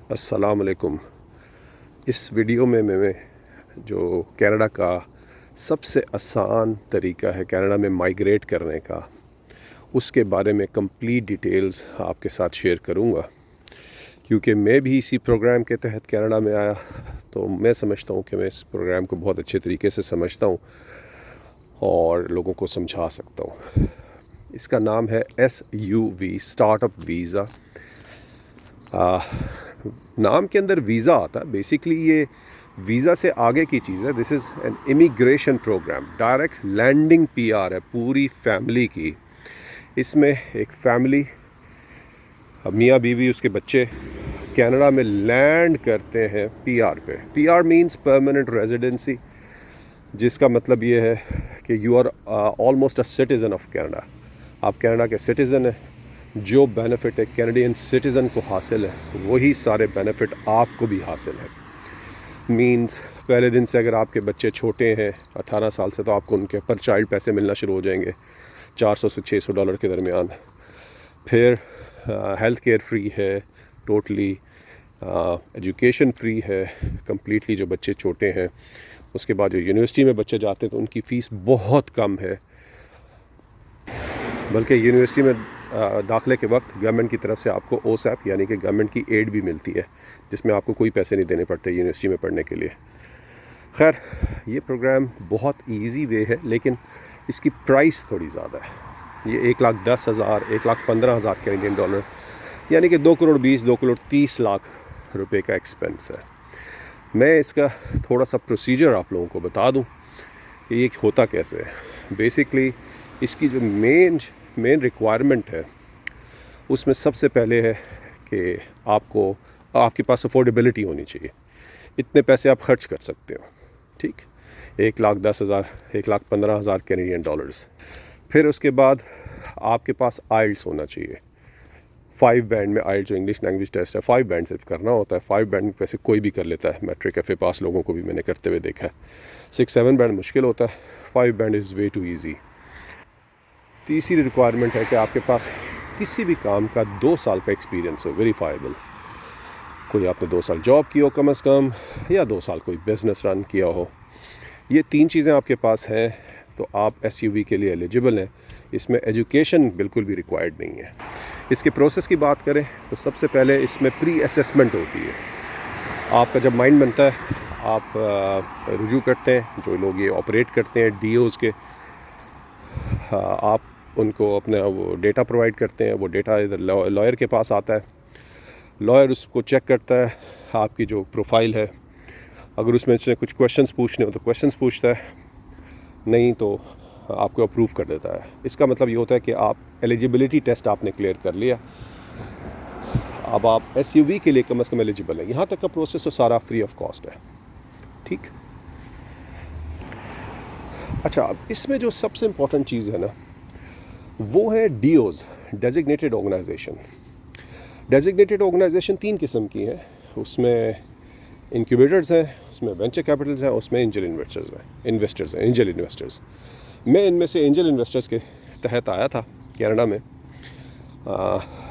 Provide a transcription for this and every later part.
अस्सलाम वालेकुम। इस वीडियो में मैं जो कनाडा का सबसे आसान तरीका है कनाडा में माइग्रेट करने का, उसके बारे में कंप्लीट डिटेल्स आपके साथ शेयर करूंगा। क्योंकि मैं भी इसी प्रोग्राम के तहत कनाडा में आया, तो मैं समझता हूं कि मैं इस प्रोग्राम को बहुत अच्छे तरीके से समझता हूं और लोगों को समझा सकता हूं। इसका नाम है SUV, स्टार्टअप वीज़ा। नाम के अंदर वीज़ा आता है, बेसिकली ये वीज़ा से आगे की चीज़ है। This is an immigration programme, direct landing PR है पूरी फैमिली की। इसमें एक फैमिली, मियाँ बीवी उसके बच्चे कनाडा में लैंड करते हैं PR पे। PR मींस परमानेंट रेजिडेंसी, जिसका मतलब ये है कि you are almost a citizen of Canada. आप कनाडा के सिटीज़न हैं। जो बेनिफिट एक कैनेडियन सिटीज़न को हासिल है, वही सारे बेनिफिट आपको भी हासिल है। मींस पहले दिन से अगर आपके बच्चे छोटे हैं 18 साल से, तो आपको उनके पर चाइल्ड पैसे मिलना शुरू हो जाएंगे $400 से $600 के दरमियान। फिर हेल्थ केयर फ्री है टोटली, एजुकेशन फ्री है कम्प्लीटली जो बच्चे छोटे हैं। उसके बाद जो यूनिवर्सिटी में बच्चे जाते हैं तो उनकी फ़ीस बहुत कम है, बल्कि यूनिवर्सिटी में दाखिले के वक्त गवर्नमेंट की तरफ से आपको OSAP यानी कि गवर्नमेंट की एड भी मिलती है, जिसमें आपको कोई पैसे नहीं देने पड़ते यूनिवर्सिटी में पढ़ने के लिए। खैर, ये प्रोग्राम बहुत इजी वे है, लेकिन इसकी प्राइस थोड़ी ज़्यादा है। ये 1,10,000 1,15,000 कैनेडियन डॉलर, यानी कि 2 करोड़ 20 2 करोड़ 30 लाख रुपए का एक्सपेंस है। मैं इसका थोड़ा सा प्रोसीजर आप लोगों को बता दूं कि ये होता कैसे है। बेसिकली इसकी जो मेन रिक्वायरमेंट है, उसमें सबसे पहले है कि आपके पास अफोर्डेबिलिटी होनी चाहिए। इतने पैसे आप खर्च कर सकते हो, ठीक। 1,10,000 1,15,000 कैनेडियन डॉलर्स। फिर उसके बाद आपके पास IELTS होना चाहिए। 5 बैंड में IELTS जो इंग्लिश लैंग्वेज टेस्ट है, 5 बैंड सिर्फ करना होता है। 5 बैंड वैसे कोई भी कर लेता है, मैट्रिक FA पास लोगों को भी मैंने करते हुए देखा है। 6-7 बैंड मुश्किल होता है, 5 band is way too easy. तीसरी रिक्वायरमेंट है कि आपके पास किसी भी काम का 2 साल का एक्सपीरियंस हो, वेरीफाइबल। कोई आपने 2 साल जॉब की हो कम से कम, या 2 साल कोई बिज़नेस रन किया हो। ये 3 चीज़ें आपके पास हैं तो आप SUV के लिए एलिजिबल हैं। इसमें एजुकेशन बिल्कुल भी रिक्वायर्ड नहीं है। इसके प्रोसेस की बात करें तो सबसे पहले इसमें प्री असेसमेंट होती है। आपका जब माइंड बनता है, आप रुजू करते हैं, जो लोग ये ऑपरेट करते हैं DOs के, आप उनको अपना वो डेटा प्रोवाइड करते हैं। वो डेटा इधर लॉयर के पास आता है। लॉयर उसको चेक करता है, आपकी जो प्रोफाइल है। अगर उसमें से कुछ क्वेश्चंस पूछने हो तो क्वेश्चंस पूछता है, नहीं तो आपको अप्रूव कर देता है। इसका मतलब ये होता है कि आप एलिजिबिलिटी टेस्ट आपने क्लियर कर लिया, अब आप SUV के लिए कम से कम एलिजिबल है। यहाँ तक का प्रोसेस तो सारा फ्री ऑफ कॉस्ट है, ठीक। अच्छा, अब इसमें जो सबसे इम्पोर्टेंट चीज़ है ना, वो है DOs, designated organisation. Designated organisation 3 किस्म की हैं। उसमें इंक्यूबेटर्स हैं, उसमें वेंचर कैपिटल्स हैं, उसमें एंजल इन्वेस्टर्स हैं, एंजल इन्वेस्टर्स। मैं इनमें से एंजल इन्वेस्टर्स के तहत आया था कनाडा में।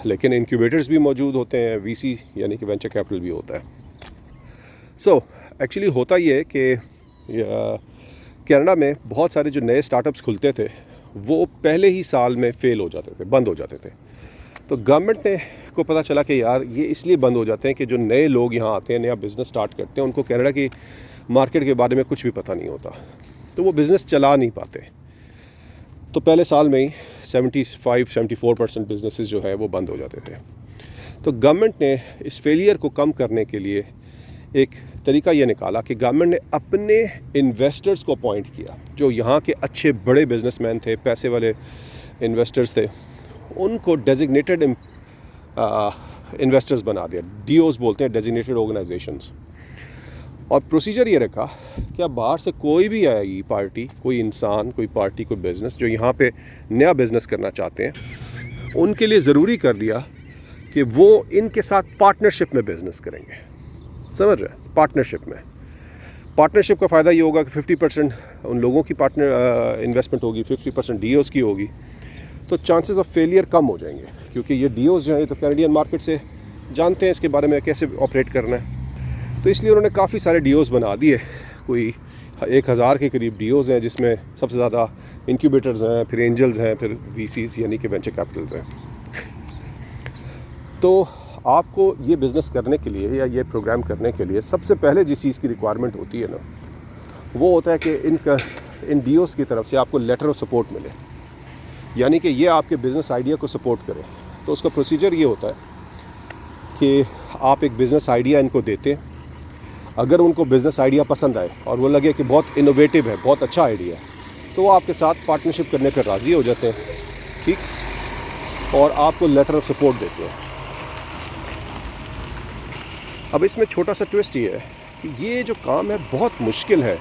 लेकिन इंक्यूबेटर्स भी मौजूद होते हैं, VC यानी कि वेंचर कैपिटल भी होता है। सो एक्चुअली होता ये है कि कनाडा में बहुत सारे जो नए स्टार्टअप्स खुलते थे, वो पहले ही साल में फेल हो जाते थे, बंद हो जाते थे। तो गवर्नमेंट को पता चला कि यार ये इसलिए बंद हो जाते हैं कि जो नए लोग यहाँ आते हैं, नया बिज़नेस स्टार्ट करते हैं, उनको कनाडा की मार्केट के बारे में कुछ भी पता नहीं होता, तो वो बिज़नेस चला नहीं पाते। तो पहले साल में ही 75-74% बिजनेसेस जो है वो बंद हो जाते थे। तो गवर्नमेंट ने इस फेलियर को कम करने के लिए एक तरीका ये निकाला कि गवर्नमेंट ने अपने इन्वेस्टर्स को अपॉइंट किया, जो यहाँ के अच्छे बड़े बिजनेसमैन थे, पैसे वाले इन्वेस्टर्स थे। उनको डेजिग्नेटेड इन्वेस्टर्स बना दिया। DOs बोलते हैं, डेजिग्नेटेड ऑर्गेनाइजेशंस। और प्रोसीजर ये रखा कि अब बाहर से कोई भी आएगी पार्टी, कोई इंसान, कोई पार्टी, कोई बिज़नेस जो यहाँ पे नया बिज़नेस करना चाहते हैं, उनके लिए ज़रूरी कर दिया कि वो इनके साथ पार्टनरशिप में बिज़नेस करेंगे। समझ रहे? पार्टनरशिप का फ़ायदा ये होगा कि 50% उन लोगों की पार्टनर इन्वेस्टमेंट होगी, 50% DOs की होगी। तो चांसेस ऑफ फेलियर कम हो जाएंगे, क्योंकि ये DOs जो है तो कैनेडियन मार्केट से जानते हैं इसके बारे में कैसे ऑपरेट करना है। तो इसलिए उन्होंने काफ़ी सारे डीओज़ बना दिए, कोई 1000 के करीब डीओज़ हैं, जिसमें सबसे ज़्यादा इंक्यूबेटर्स हैं, फिर एंजल्स हैं, फिर वीसीज यानी कि वेंचर कैपिटल्स हैं। तो आपको ये बिज़नेस करने के लिए या ये प्रोग्राम करने के लिए सबसे पहले जिस चीज़ की रिक्वायरमेंट होती है ना, वो होता है कि इन डीओज़ की तरफ से आपको लेटर ऑफ सपोर्ट मिले, यानी कि ये आपके बिज़नेस आइडिया को सपोर्ट करे। तो उसका प्रोसीजर ये होता है कि आप एक बिज़नेस आइडिया इनको देते हैं, अगर उनको बिज़नेस आइडिया पसंद आए और वो लगे कि बहुत इनोवेटिव है, बहुत अच्छा आइडिया है, तो वो आपके साथ पार्टनरशिप करने पर राज़ी हो जाते हैं, ठीक, और आपको लेटर ऑफ सपोर्ट देते हैं। अब इसमें छोटा सा ट्विस्ट ये है कि ये जो काम है बहुत मुश्किल है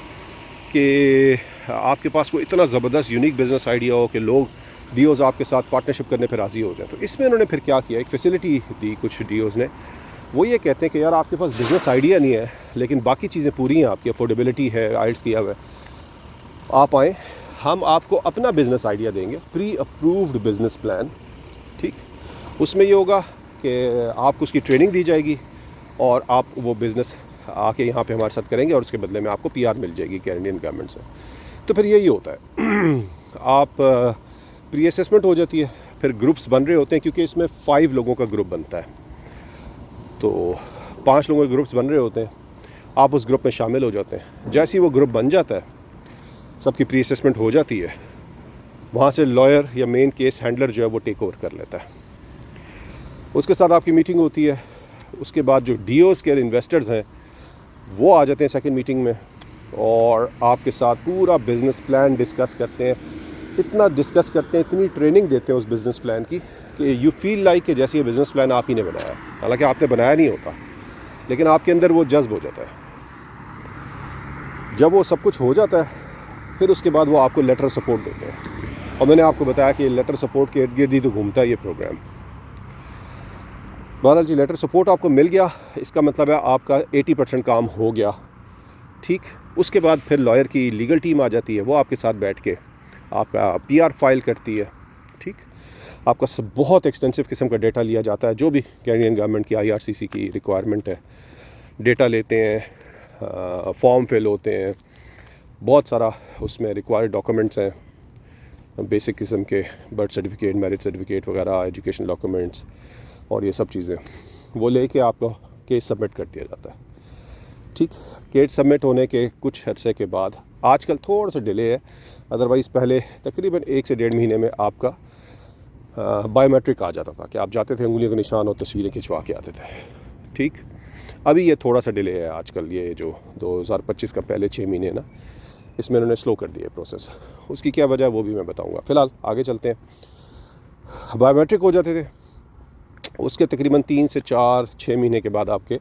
कि आपके पास कोई इतना ज़बरदस्त यूनिक बिज़नेस आइडिया हो कि लोग डीओज़ आपके साथ पार्टनरशिप करने पर राज़ी हो जाए। तो इसमें उन्होंने फिर क्या किया, एक फैसिलिटी दी कुछ डीओज़ ने। वो ये कहते हैं कि यार आपके पास बिज़नेस आइडिया नहीं है लेकिन बाकी चीज़ें पूरी हैं, आपकी अफोर्डेबिलिटी है, आइल्स किया हुआ है, आप आएँ, हम आपको अपना बिज़नेस आइडिया देंगे, प्री अप्रूव्ड बिज़नेस प्लान, ठीक। उसमें ये होगा कि आपको उसकी ट्रेनिंग दी जाएगी और आप वो बिज़नेस आके यहाँ पे हमारे साथ करेंगे और उसके बदले में आपको पीआर मिल जाएगी कैनेडियन गवर्नमेंट से। तो फिर यही होता है आप प्री असेसमेंट हो जाती है, फिर ग्रुप्स बन रहे होते हैं, क्योंकि इसमें 5 लोगों का ग्रुप बनता है, तो 5 लोगों के ग्रुप्स बन रहे होते हैं, आप उस ग्रुप में शामिल हो जाते हैं। जैसे ही वो ग्रुप बन जाता है, सबकी प्री असेसमेंट हो जाती है, वहाँ से लॉयर या मेन केस हैंडलर जो है वो टेक ओवर कर लेता है, उसके साथ आपकी मीटिंग होती है। उसके बाद जो डीओज़ के इन्वेस्टर्स हैं वो आ जाते हैं सेकंड मीटिंग में और आपके साथ पूरा बिज़नेस प्लान डिस्कस करते हैं। इतना डिस्कस करते हैं, इतनी ट्रेनिंग देते हैं उस बिज़नेस प्लान की कि यू फील लाइक कि जैसे ये बिज़नेस प्लान आप ही ने बनाया, हालांकि आपने बनाया नहीं होता, लेकिन आपके अंदर वो जज्ब हो जाता है। जब वो सब कुछ हो जाता है, फिर उसके बाद वो आपको लेटर सपोर्ट देते हैं। और मैंने आपको बताया कि लेटर सपोर्ट के इर्द गिर्द ही तो घूमता है ये प्रोग्राम। बहरहाल जी, लेटर सपोर्ट आपको मिल गया, इसका मतलब है आपका 80% काम हो गया, ठीक। उसके बाद फिर लॉयर की लीगल टीम आ जाती है, वो आपके साथ बैठ के आपका पीआर फाइल करती है, ठीक। आपका सब बहुत एक्सटेंसिव किस्म का डेटा लिया जाता है, जो भी कैनेडियन गवर्नमेंट की आईआरसीसी की रिक्वायरमेंट है, डेटा लेते हैं, फॉर्म फिल होते हैं, बहुत सारा उसमें रिक्वायर्ड डॉक्यूमेंट्स हैं, बेसिक किस्म के बर्थ सर्टिफिकेट, मैरिज सर्टिफिकेट वगैरह, एजुकेशन डॉक्यूमेंट्स और ये सब चीज़ें वो लेके आपको केस सबमिट कर दिया जाता है, ठीक। केस सबमिट होने के कुछ अर्से के बाद, आजकल थोड़ा सा डिले है, अदरवाइज़ पहले तकरीबन 1 से 1.5 महीने में आपका बायोमेट्रिक आ जाता था कि आप जाते थे, उंगलियों के निशान और तस्वीरें खिंचवा के आते थे, ठीक। अभी ये थोड़ा सा डिले है आजकल, ये जो 2025 का पहले 6 महीने ना, इसमें उन्होंने स्लो कर दिया प्रोसेस। उसकी क्या वजह है वो भी मैं बताऊँगा। फ़िलहाल आगे चलते हैं। बायोमेट्रिक हो जाते थे, उसके तकरीबन 3 से 4-6 महीने के बाद आपके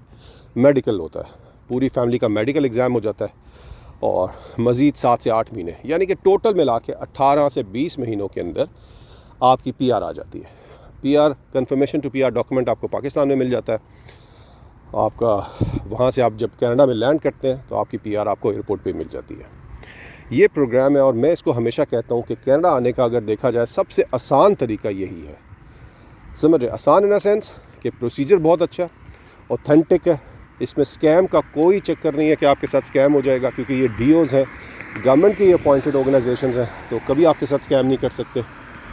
मेडिकल होता है, पूरी फैमिली का मेडिकल एग्ज़ाम हो जाता है, और मज़ीद 7 से 8 महीने, यानी कि टोटल मिला के 18 से 20 महीनों के अंदर आपकी पीआर आ जाती है। PR confirmation to PR document आपको पाकिस्तान में मिल जाता है। आपका वहाँ से आप जब कनाडा में लैंड करते हैं तो आपकी पीआर आपको एयरपोर्ट पे मिल जाती है। ये प्रोग्राम है, और मैं इसको हमेशा कहता हूँ कि कनाडा आने का अगर देखा जाए सबसे आसान तरीका यही है। समझे, आसान इन अ सेंस कि प्रोसीजर बहुत अच्छा, ऑथेंटिक है, इसमें स्कैम का कोई चक्कर नहीं है कि आपके साथ स्कैम हो जाएगा, क्योंकि ये डीओज़ हैं, गवर्नमेंट की अपॉइंटेड ऑर्गेनाइजेशंस हैं, तो कभी आपके साथ स्कैम नहीं कर सकते,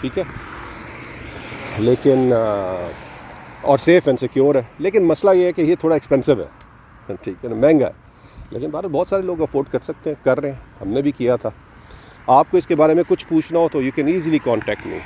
ठीक है। लेकिन और सेफ़ एंड सिक्योर है। लेकिन मसला ये है कि ये थोड़ा एक्सपेंसिव है, ठीक है ना, महंगा है, लेकिन बाहर बहुत सारे लोग अफोर्ड कर सकते हैं, कर रहे हैं, हमने भी किया था। आपको इसके बारे में कुछ पूछना हो तो you can easily contact me.